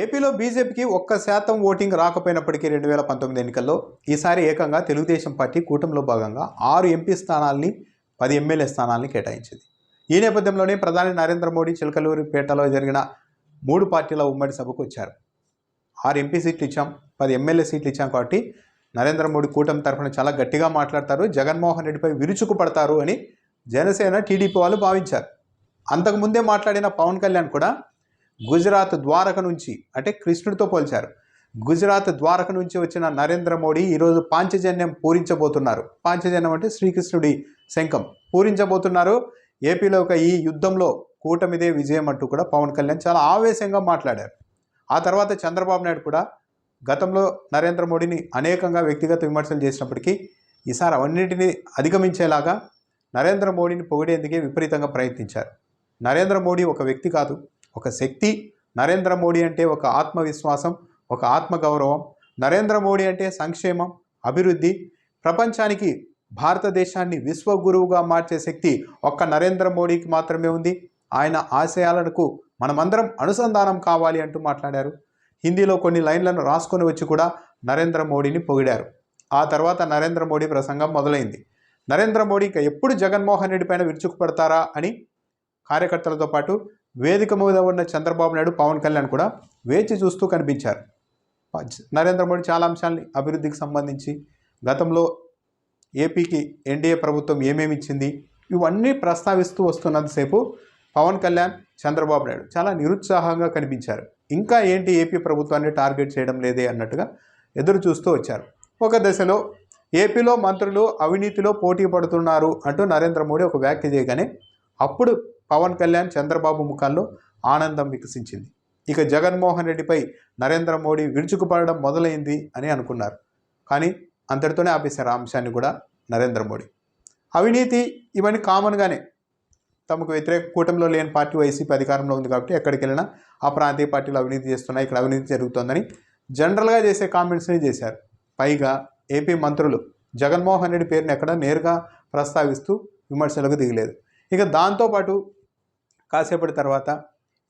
ఏపీలో బీజేపీకి 1% ఓటింగ్ రాకపోయినప్పటికీ 2019 ఎన్నికల్లో ఈసారి ఏకంగా తెలుగుదేశం పార్టీ కూటమిలో భాగంగా 6 ఎంపీ స్థానాల్ని 10 ఎమ్మెల్యే స్థానాల్ని కేటాయించింది. ఈ నేపథ్యంలోనే ప్రధాని నరేంద్ర మోడీ చిలకలూరిపేటలో జరిగిన 3 పార్టీల ఉమ్మడి సభకు వచ్చారు. 6 ఎంపీ సీట్లు ఇచ్చాం, 10 ఎమ్మెల్యే సీట్లు ఇచ్చాం కాబట్టి నరేంద్ర మోడీ కూటమి తరఫున చాలా గట్టిగా మాట్లాడతారు, జగన్మోహన్ రెడ్డిపై విరుచుకుపడతారు అని జనసేన టీడీపీ వాళ్ళు భావించారు. అంతకుముందే మాట్లాడిన పవన్ కళ్యాణ్ కూడా గుజరాత్ ద్వారక నుంచి అంటే కృష్ణుడితో పోల్చారు. గుజరాత్ ద్వారక నుంచి వచ్చిన నరేంద్ర మోడీ ఈరోజు పాంచజన్యం పూరించబోతున్నారు. పాంచజన్యం అంటే శ్రీకృష్ణుడి శంఖం పూరించబోతున్నారు. ఏపీలో ఈ యుద్ధంలో కూటమిదే విజయం అంటూ కూడా పవన్ కళ్యాణ్ చాలా ఆవేశంగా మాట్లాడారు. ఆ తర్వాత చంద్రబాబు నాయుడు కూడా గతంలో నరేంద్ర మోడీని అనేకంగా వ్యక్తిగత విమర్శలు చేసినప్పటికీ ఈసారి అవన్నింటినీ అధిగమించేలాగా నరేంద్ర మోడీని పొగిడేందుకే విపరీతంగా ప్రయత్నించారు. నరేంద్ర మోడీ ఒక వ్యక్తి కాదు, ఒక శక్తి. నరేంద్ర మోడీ అంటే ఒక ఆత్మవిశ్వాసం, ఒక ఆత్మగౌరవం. నరేంద్ర మోడీ అంటే సంక్షేమం, అభివృద్ధి. ప్రపంచానికి భారతదేశాన్ని విశ్వగురువుగా మార్చే శక్తి ఒక్క నరేంద్ర మోడీకి మాత్రమే ఉంది. ఆయన ఆశయాలకు మనమందరం అనుసంధానం కావాలి అంటూ మాట్లాడారు. హిందీలో కొన్ని లైన్లను రాసుకొని వచ్చి కూడా నరేంద్ర మోడీని పొగిడారు. ఆ తర్వాత నరేంద్ర మోడీ ప్రసంగం మొదలైంది. నరేంద్ర మోడీ ఎప్పుడు జగన్మోహన్ రెడ్డి పైన విరుచుకుపడతారా అని కార్యకర్తలతో పాటు వేదిక మీద ఉన్న చంద్రబాబు నాయుడు, పవన్ కళ్యాణ్ కూడా వేచి చూస్తూ కనిపించారు. నరేంద్ర మోడీ చాలా అంశాలని అభివృద్ధికి సంబంధించి, గతంలో ఏపీకి ఎన్డీఏ ప్రభుత్వం ఏమేమి ఇచ్చింది, ఇవన్నీ ప్రస్తావిస్తూ వస్తున్నంతసేపు పవన్ కళ్యాణ్, చంద్రబాబు నాయుడు చాలా నిరుత్సాహంగా కనిపించారు. ఇంకా ఏంటి ఏపీ ప్రభుత్వాన్ని టార్గెట్ చేయడం లేదే అన్నట్టుగా ఎదురు చూస్తూ వచ్చారు. ఒక దశలో ఏపీలో మంత్రులు అవినీతిలో పోటీ పడుతున్నారు అంటూ నరేంద్ర మోడీ ఒక వ్యాఖ్య చేయగానే అప్పుడు పవన్ కళ్యాణ్, చంద్రబాబు ముఖాల్లో ఆనందం వికసించింది. ఇక జగన్మోహన్ రెడ్డిపై నరేంద్ర మోడీ విరుచుకుపడడం మొదలైంది అని అనుకున్నారు. కానీ అంతటితోనే ఆపేశారు ఆ అంశాన్ని కూడా నరేంద్ర మోడీ. అవినీతి ఇవన్నీ కామన్గానే, తమకు వ్యతిరేక కూటమిలో లేని పార్టీ వైసీపీ అధికారంలో ఉంది కాబట్టి ఎక్కడికి వెళ్ళినా ఆ ప్రాంతీయ పార్టీలు అవినీతి చేస్తున్నాయి, ఇక్కడ అవినీతి జరుగుతోందని జనరల్గా చేసే కామెంట్స్ని చేశారు. పైగా ఏపీ మంత్రులు జగన్మోహన్ రెడ్డి పేరుని ఎక్కడ నేరుగా ప్రస్తావిస్తూ విమర్శలకు దిగలేదు. ఇక దాంతోపాటు కాసేపటి తర్వాత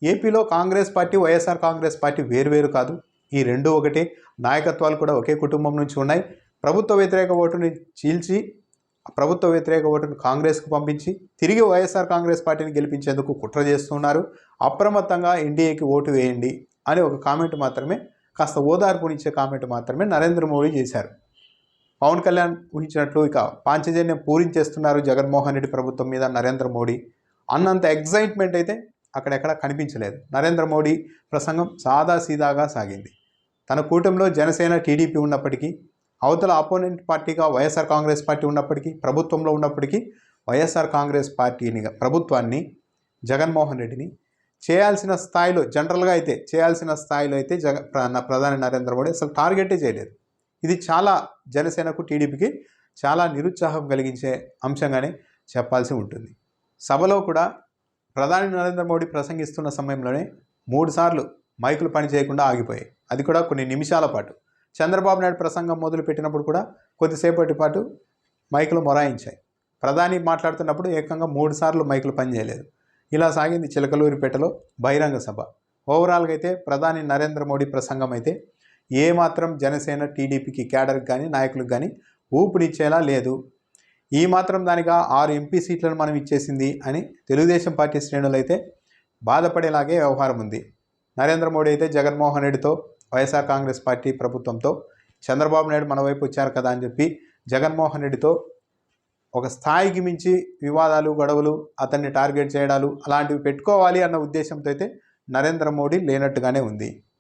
ఏపీలో కాంగ్రెస్ పార్టీ, వైఎస్ఆర్ కాంగ్రెస్ పార్టీ వేరువేరు కాదు, ఈ రెండు ఒకటే. నాయకత్వాలు కూడా ఒకే కుటుంబం నుంచి ఉన్నాయి. ప్రభుత్వ వ్యతిరేక ఓటుని చీల్చి ప్రభుత్వ వ్యతిరేక ఓటును కాంగ్రెస్కు పంపించి తిరిగి వైఎస్ఆర్ కాంగ్రెస్ పార్టీని గెలిపించేందుకు కుట్ర చేస్తున్నారు. అప్రమత్తంగా ఎన్డీఏకి ఓటు వేయండి అని ఒక కామెంట్ మాత్రమే, కాస్త ఓదార్పునిచ్చే కామెంట్ మాత్రమే నరేంద్ర మోడీ చేశారు. పవన్ కళ్యాణ్ ఊహించినట్లు ఇక పాంచజన్యం పూరించేస్తున్నారు జగన్మోహన్ రెడ్డి ప్రభుత్వం మీద నరేంద్ర మోడీ అన్నంత ఎగ్జైట్మెంట్ అయితే అక్కడెక్కడ కనిపించలేదు. నరేంద్ర మోడీ ప్రసంగం సాదాసీదాగా సాగింది. తన కూటమిలో జనసేన, టీడీపీ ఉన్నప్పటికీ, అవతల అపోనెంట్ పార్టీగా వైఎస్ఆర్ కాంగ్రెస్ పార్టీ ఉన్నప్పటికీ, ప్రభుత్వంలో ఉన్నప్పటికీ వైఎస్ఆర్ కాంగ్రెస్ పార్టీని, ప్రభుత్వాన్ని, జగన్మోహన్ రెడ్డిని చేయాల్సిన స్థాయిలో, జనరల్గా అయితే చేయాల్సిన స్థాయిలో అయితే ప్రధాని నరేంద్ర మోడీ అసలు టార్గెటే చేయలేదు. ఇది చాలా జనసేనకు, టీడీపీకి చాలా నిరుత్సాహం కలిగించే అంశంగానే చెప్పాల్సి ఉంటుంది. సభలో కూడా ప్రధాని నరేంద్ర మోడీ ప్రసంగిస్తున్న సమయంలోనే 3 సార్లు మైకులు పని చేయకుండా ఆగిపోయాయి. అది కూడా కొన్ని నిమిషాల పాటు. చంద్రబాబు నాయుడు ప్రసంగం మొదలుపెట్టినప్పుడు కూడా కొద్దిసేపటి పాటు మైకులు మొరాయించాయి. ప్రధాని మాట్లాడుతున్నప్పుడు ఏకంగా 3 సార్లు మైకులు పనిచేయలేదు. ఇలా సాగింది చిలకలూరిపేటలో బహిరంగ సభ. ఓవరాల్గా అయితే ప్రధాని నరేంద్ర మోడీ ప్రసంగం అయితే ఏమాత్రం జనసేన, టీడీపీకి క్యాడర్కి కానీ నాయకులకు కానీ ఊపునిచ్చేలా లేదు. ఈ మాత్రం దానిగా 6 ఎంపీ సీట్లను మనం ఇచ్చేసింది అని తెలుగుదేశం పార్టీ శ్రేణులు అయితే బాధపడేలాగే వ్యవహారం ఉంది. నరేంద్ర మోడీ అయితే జగన్మోహన్ రెడ్డితో, వైఎస్ఆర్ కాంగ్రెస్ పార్టీ ప్రభుత్వంతో, చంద్రబాబు నాయుడు మన వైపు వచ్చారు కదా అని చెప్పి జగన్మోహన్ రెడ్డితో ఒక స్థాయికి మించి వివాదాలు, గొడవలు, అతన్ని టార్గెట్ చేయడాలు అలాంటివి పెట్టుకోవాలి అన్న ఉద్దేశంతో అయితే నరేంద్ర మోడీ లేనట్టుగానే ఉంది.